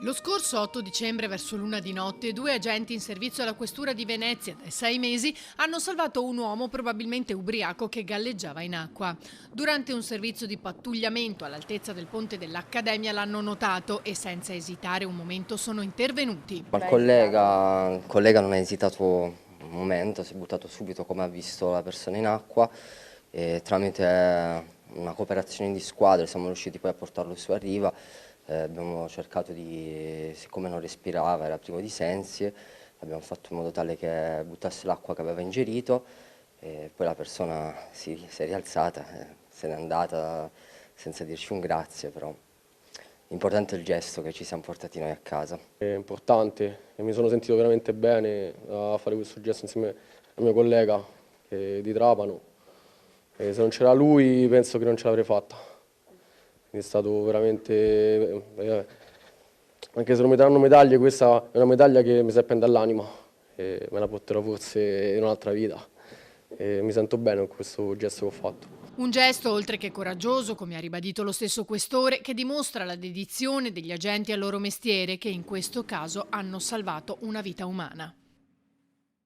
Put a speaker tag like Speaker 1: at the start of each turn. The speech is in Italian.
Speaker 1: Lo scorso 8 dicembre, verso l'una di notte, due agenti in servizio alla questura di Venezia da 6 mesi hanno salvato un uomo probabilmente ubriaco che galleggiava in acqua. Durante un servizio di pattugliamento all'altezza del ponte dell'Accademia l'hanno notato e senza esitare un momento sono intervenuti.
Speaker 2: Il collega non ha esitato un momento, si è buttato subito come ha visto la persona in acqua e tramite una cooperazione di squadra siamo riusciti poi a portarlo su a riva. Abbiamo cercato siccome non respirava, era privo di sensi, abbiamo fatto in modo tale che buttasse l'acqua che aveva ingerito e poi la persona si è rialzata, se n'è andata senza dirci un grazie, però importante è il gesto che ci siamo portati noi a casa.
Speaker 3: È importante e mi sono sentito veramente bene a fare questo gesto insieme al mio collega di Trapano e se non c'era lui penso che non ce l'avrei fatta. Quindi è stato veramente, anche se non mi daranno medaglie, questa è una medaglia che mi serve all'anima e me la porterò forse in un'altra vita e mi sento bene con questo gesto che ho fatto.
Speaker 1: Un gesto, oltre che coraggioso, come ha ribadito lo stesso questore, che dimostra la dedizione degli agenti al loro mestiere che in questo caso hanno salvato una vita umana.